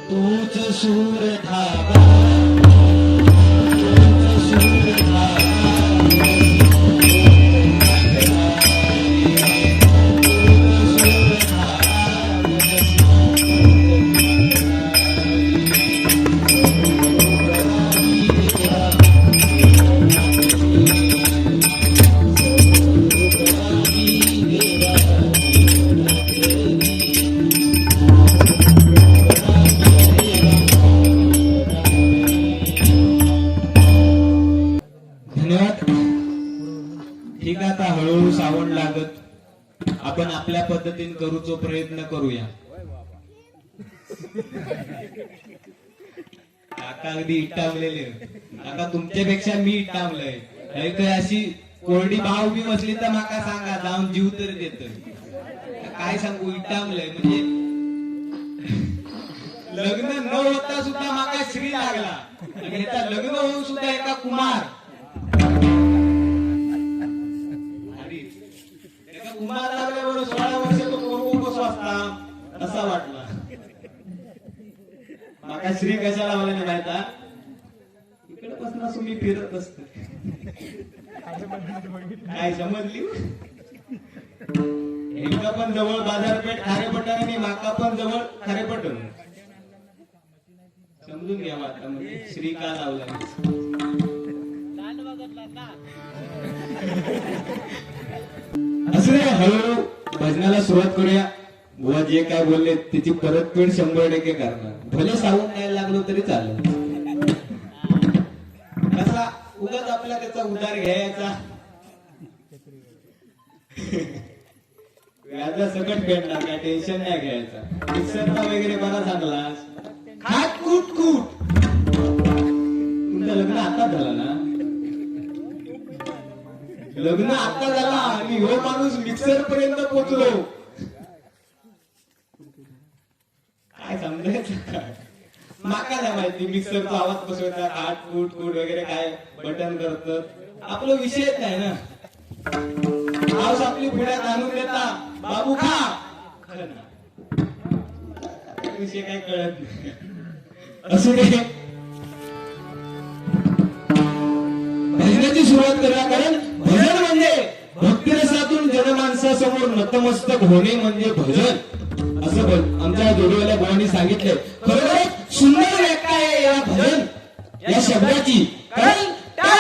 तूच सूर धागा ठीक आहे. आता हळूहळू सावण लागत आपण आपल्या पद्धतीने करूचो प्रयत्न करूया. काका अगदी इट्टावलेले, आता तुमच्यापेक्षा मी इट्टावलंय. काही अशी कोरडी भाव बी बसली तर माका सांगा, जाऊन जीव तरी देतोय. काय सांगू, इट्टावलंय म्हणजे लग्न न होता सुद्धा माका श्री लागला आणि याचा लग्न होऊन सुद्धा एका कुमार कुमार लागल्यावर 16 वर्ष तो पोरगो कसो असता असा वाटला. माका श्री कशाला मला नाही माहिता, इकडे पासून असं मी फिरत असत. काय समजली, एकदा पण जवळ बाजारपेठ खारेपटण आणि माका पण जवळ खारेपटण. समजून घ्यावा आता म्हणजे श्री का लावला. असं हळूहळू भजनाला सुरुवात करूया. बुवा जे काय बोलले त्याची परतफेड 100% करणार. भले सावून द्यायला लागलो तरी चालेल. कसा उगाच आपला त्याचा उधार घ्यायचा, व्याजा सकट फेडणार, काय टेन्शन नाही घ्यायचा. मिक्सरचा वगैरे बरा चांगलास खाट कूट कूट. तुमचं लग्न आता झालं ना, लग्न आता झाला आणि हो माणूस मिक्सर पर्यंत पोहोचलो. काय समजायचं काय, माका नाही माहिती मिक्सरचा आवाज बसवायचा, खाट कूट कूट वगैरे काय बटन करत आपला विषयच नाही ना. पाऊस आपली पुण्यात आणून देता, बाबू खा, विषय काय कळत नाही. असू दे, भजनाची सुरुवात करूया. कारण भजन म्हणजे भक्तिरसातून जनमानसासमोर नतमस्तक होणे म्हणजे भजन, असं आमच्या जोडीवाल्या भावांनी सांगितलंय. खरोखर सुंदर व्याख्या आहे या भजन या शब्दाची. कारण टाळ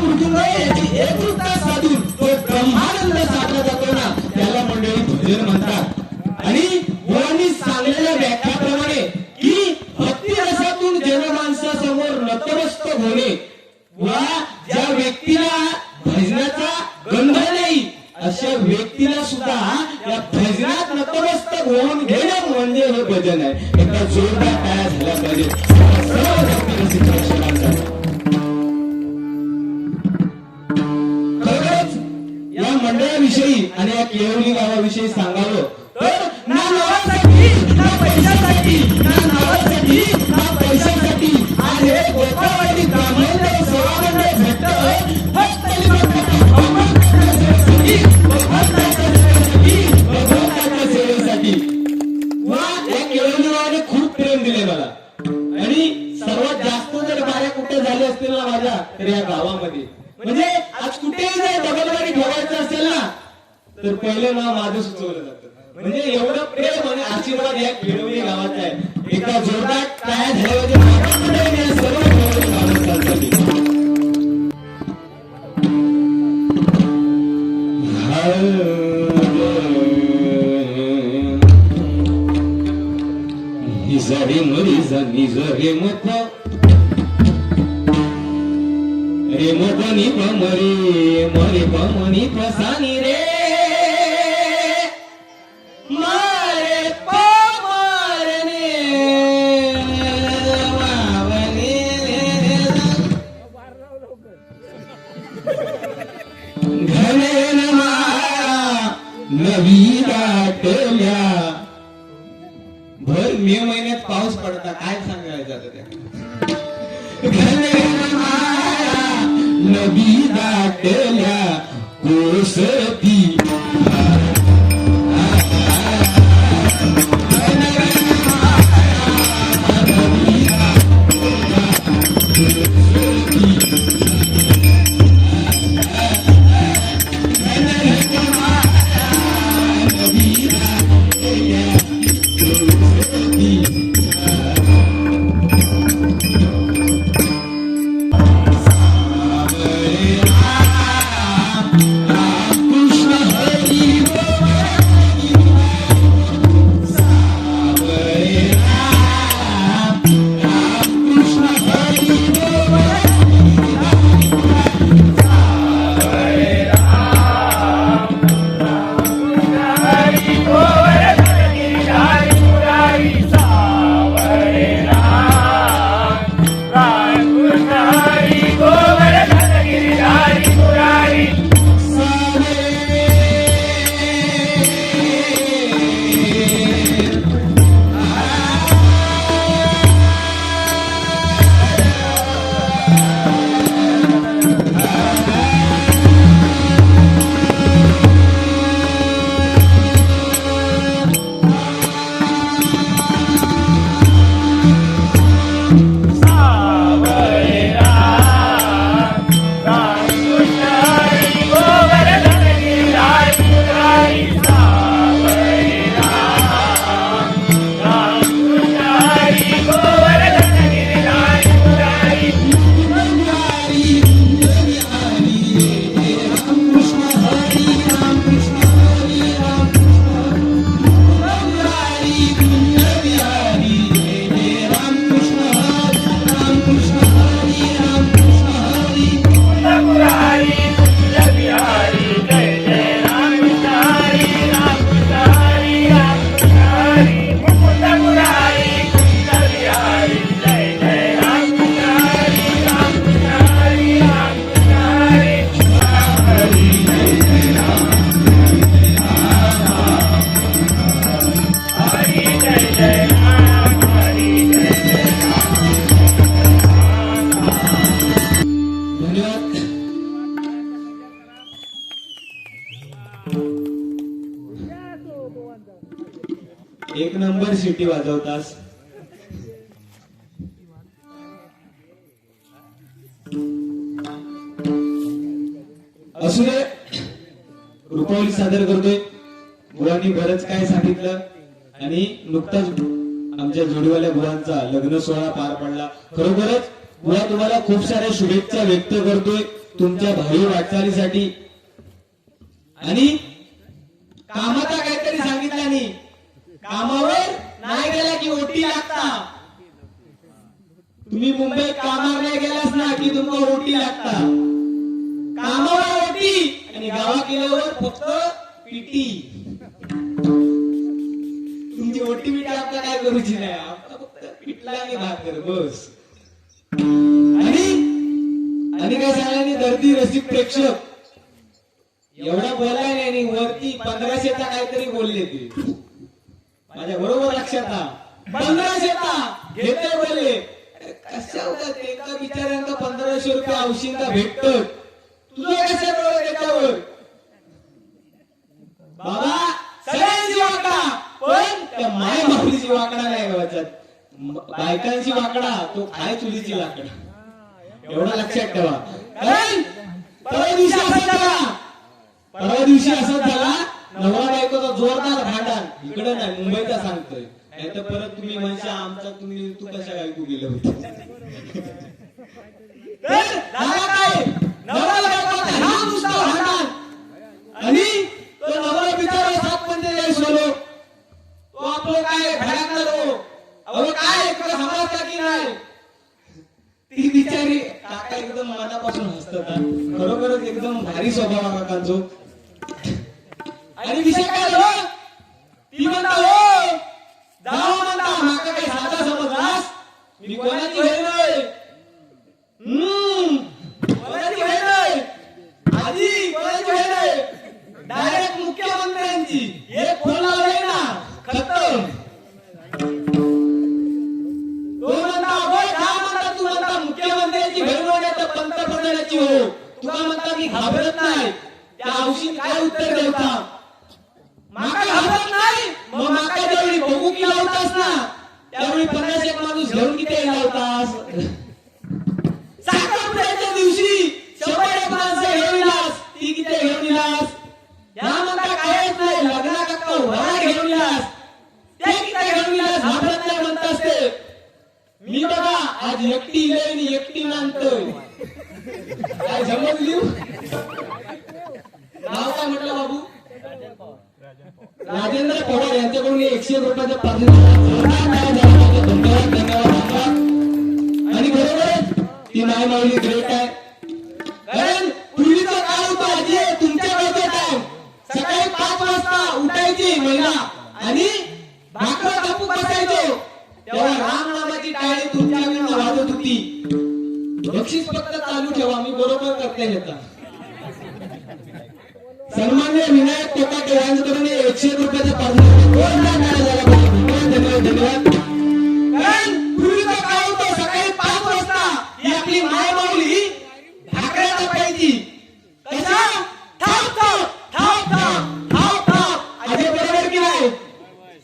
मृदुंग याची एकरूपता साधून तो ब्रह्मानंद साधला जातो ना, त्याला मंडळी भजन म्हणतात. आणि भावांनी सांगलेल्या व्याख्याप्रमाणे की भक्तिरसातून जनमानसासमोर नतमस्तक होणे वा ज्या व्यक्तीला भजनाचा गंध नाही अशा व्यक्तीला सुद्धा या भजनात नतमस्तक होऊन घेणं म्हणजे हे भजन आहे. एकदा जोरदार टाळ्या झाल्या पाहिजे सर्व भक्तिरसिक प्रेक्षकांसाठी. खरंच या मंडळाविषयी आणि या केळवली गावाविषयी सांगावं तर ना नावासाठी ना पैशासाठी, ना नावासाठी ना पैशासाठी आज हे गोपाळवाडी ब्राह्मण सेवामंडळ भेटत फक्त भगवंताच्या सेवेसाठी. वा या केळवली गावाने खूप प्रेम दिले मला. आणि सर्वात जास्त जर कार्य कुठे झाले असतील ना माझ्या, तर या गावामध्ये. म्हणजे आज कुठेही जर डबलवाडी ठेवायचं असेल ना तर पहिलं नाव माझं सुचवलं जातं. म्हणजे एवढं प्रेम आणि आशीर्वाद या केळवली गावाचा आहे. एका जोरदार टाळ्या झाल्यामध्ये सर्व केळवली गावासाठी. निज रे मुख रे मोठनी पमरे मरे पमनी पसानी रे मारे पमरने वावने घनेन माया नवी दाटल्या भर मे महिन्यात पाऊस पडता काय सांगायचं आता त्या घनेन माया नवी दाटल्या कोसती एक नंबर शिटी वाजवतास. असू दे, रुपावली सादर करतोय. बुवांनी बरंच काय सांगितलं आणि नुकताच आमच्या जोडीवाल्या बुवांचा लग्न सोहळा पार पडला. खरोखरच बुवा तुम्हाला खूप साऱ्या शुभेच्छा व्यक्त करतोय तुमच्या भावी वाटचालीसाठी. आणि कामाचा काहीतरी सांगितलं नाही, कामावर नाही गेला की ओटी लागता. तुम्ही मुंबईत कामावर नाही गेलास ना की तुम्हाला ओटी लागता. कामावर ओटी आणि गावा केल्यावर फक्त पीटी. तुमची ओटी बिटी आपला काय करूची नाही, आपला फक्त पिटला आणि भाकर बस. आणि काय सांगला दर्दी रसिक प्रेक्षक एवढा बोलाय नाही, वरती 1500चा काहीतरी बोलले ते. माझ्या बरोबर लक्षात 1500चा घेते बोलले. कशा होतात एका बिचाऱ्यांना 1500 रुपये औषधा भेटत, तुझं कशा डोळे त्याच्यावर. बाबा सगळ्यांची वाकडा, पण त्या माय माऊलीची वाकडा नाही गावाच्यात. बायकांची वाकडा तो काय चुलीची लाकडा. एवढा लक्षात ठेवा. कारण परवा दिवशी असं झाला नवरा बायकोचा जोरदार भांडण. इकडे नाही मुंबईचा सांगतोय, नाही तर परत तुम्ही म्हणशा आमचा तुम्ही तू कशा काय तू गेलं होतं. आणि तो नवरा बिचारा 7 तो आपलं काय घरात आलो. अहो काय समाज काका एकदम मनापासून हसतात हा. खरोखरच एकदम भारी स्वभाव आहे काकांचो. आणि विषय काय झाला ती म्हणता हो जाऊ म्हणता माका काही साधा समजलास मी कोणाची बहीण आहे. कोणाची बहीण आहे आधी कोणाची बहीण आहे डायरेक्ट मुख्यमंत्र्यांची. एक फोन लावलाय ना खतम. तो म्हणता हो का म्हणता तू म्हणता मुख्यमंत्र्यांची बहीण हो तर पंतप्रधानाची हो. तुला म्हणता मी घाबरत नाही. त्या औषधी काय उत्तर देवता माका घाबरत नाही. मग माका ज्यावेळी बघूकी लावतास ना त्यावेळी 50 माणूस घेऊन किती लावतास. साखरपुड्याच्या दिवशी 100 माणसं घेऊन इलास ती किती घेऊन इलास. या म्हणता कायच नाही लग्ना काका वरा घेऊन इलास ते किती घेऊन इलास घाबरत नाही म्हणतास ते. मी बघा आज एकटी इले आणि एकटी नांदतोय. काय समजली नाव काय म्हटलं बाबू राजेंद्र पवार यांच्याकडून 100 रुपयाचं धन्यवाद धन्यवाद धन्यवाद. आणि बरोबर ती नाही माऊली ग्रेट आहे. कारण पूर्वीचा काळ होता आजी तुमच्याकडचा टाइम सकाळी 5 वाजता उठायची महिला आणि भाकर कापू बसायचो तेव्हा राम नामाची टाळी तुमच्याकडनं वाजत होती. बक्षीस फक्त चालू ठेवा मी बरोबर करते घेता. सन्मान्य विनायक कोकाटे यांच्याकडून 100 रुपयाचा धन्यवाद धन्यवाद. कारण पूर्वीचा काळ होता सकाळी 5 वाजता ही आपली माय माऊली भाकऱ्या कापायची. कशा थाप थाप थाप थाप थाप थाप अरे बरोबर की नाही.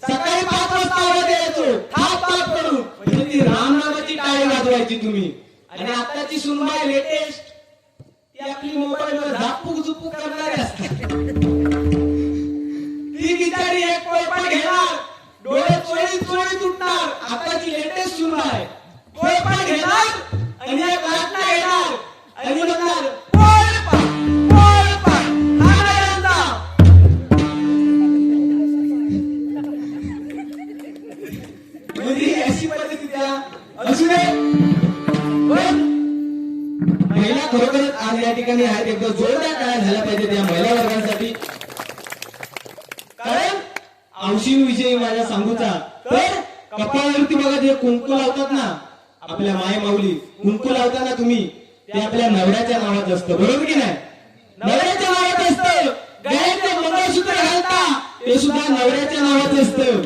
सकाळी 5 वाजता आवाज यायचो थाप थाप करून म्हणजे ती रामनामाची टाळी वाजवायची तुम्ही. आणि आताची सुनबाई लेटेस्ट ती आपली मोबाईलवर झापूक झुपूक करणारी असते. ती बिचारी एक पोळपाट घेणार डोळे चोळी चोळी तुटणार. आताची लेटेस्ट सुनबाई पोळपाट घेणार आणि एक लाटणा घेणार आणि म्हणणार पोळपाट पोळपाट खाणाऱ्यांचा. म्हणजे अशी परिस्थिती असू दे. महिला खरोखरच आज या ठिकाणी आहेत. एकदा जोरदार टाळ्या झाल्या पाहिजे त्या महिला वर्गासाठी. कारण औषधीविषयी माझ्या सांगूचा तर कपाळावरती बघा जे कुंकू लावतात ना आपल्या माय माऊली कुंकू लावताना तुम्ही ते आपल्या नवऱ्याच्या नावात असतं. बरोबर की नाही. नवऱ्याच्या नावात असतं. गळ्यातले मंगळसूत्र घालता ते सुद्धा नवऱ्याच्या नावात असतं.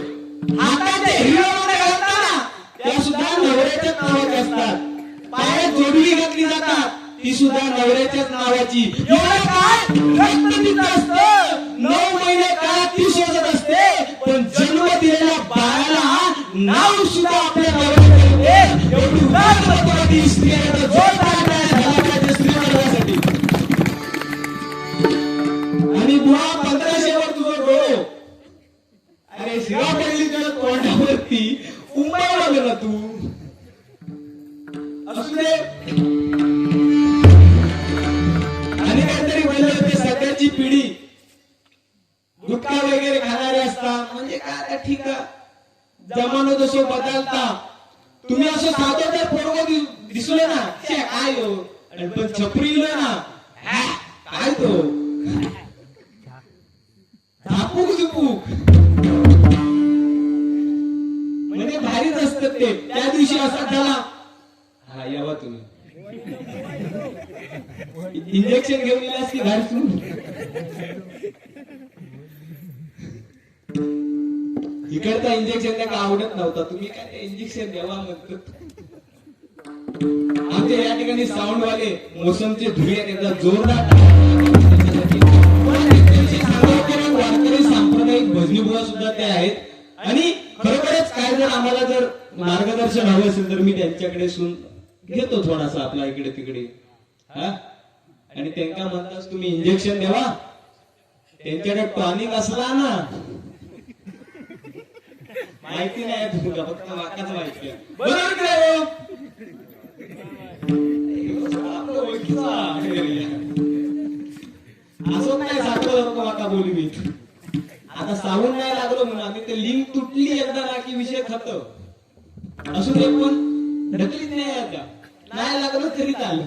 हाताचे हिरे घालता ना त्या सुद्धा नवऱ्याच्याच नावात असतात. पायात जोडवी घातली जातात ती सुद्धा नवऱ्याच्याच नावाची. एवढं काय रक्त तिचं असतं. 9 महिने काळात ती शोधत असते पण जन्म दिलेल्या बाळाला नाव सुद्धा आपल्या नवऱ्याकडे येते. एवढी उदाहरण स्त्रियांना जोरदार झाला पाहिजे स्त्रीवर्गासाठी. आणि बुवा 1500 वर तुझं डोळो अरे शिरा पडली तुझ्या तोंडावरती उंबाई बघ ना तू. असू दे. आणि काहीतरी म्हणलं ते सध्याची पिढी गुटखा वगैरे खाणारे असतात. म्हणजे काय आता ठीक आहे जमानो जसो बदलता. तुम्ही असं साधं जर पोरग दिसलं ना काय हो आणि पण छपरी ना काय तो झापूक झुपूक म्हणजे भारीच असतं ते. त्या दिवशी असा झाला हा यावा तुम्ही इंजेक्शन घेऊन येलास की घालून. इकडचा इंजेक्शन त्या आवडत नव्हता. तुम्ही काय इंजेक्शन द्यावा म्हणतो. आमच्या या ठिकाणी साऊंड वाले मोसमचे धुळे एकदा जोरदार वारकरी सांप्रदायिक भजनी बुवा सुद्धा ते आहेत. आणि खरोखरच काय जर आम्हाला जर मार्गदर्शन हवं असेल तर मी त्यांच्याकडे घेतो थोडासा आपला इकडे तिकडे. हा आणि त्यांना म्हणताच तुम्ही इंजेक्शन द्यावा. त्यांच्याकडे टॉनिक असला ना माहिती नाही तुला फक्त वाकाच माहिती आहे. बरोबर काय असं नाही साखर वाका बोलू मी. आता सावून नाही लागलो म्हणून आम्ही ते लिंक तुटली एकदा ना की विषय खतम. असू दे पण ढकलीत नाही आता नाही लागलं तरी चालेल.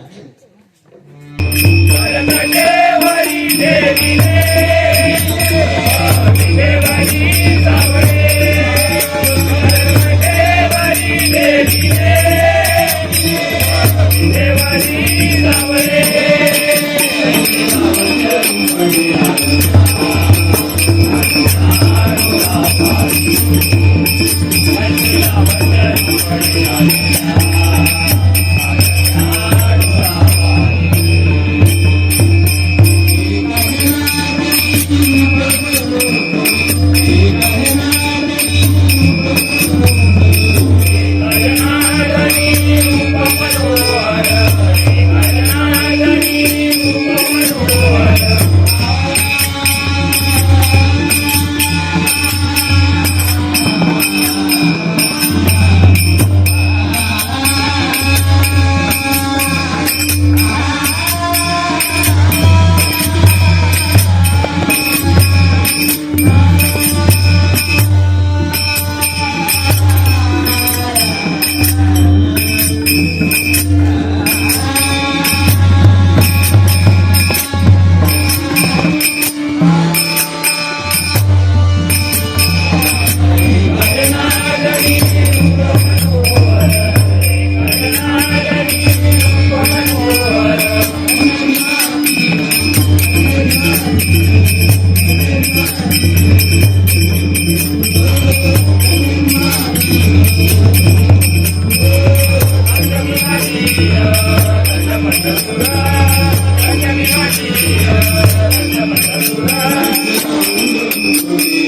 Thank you.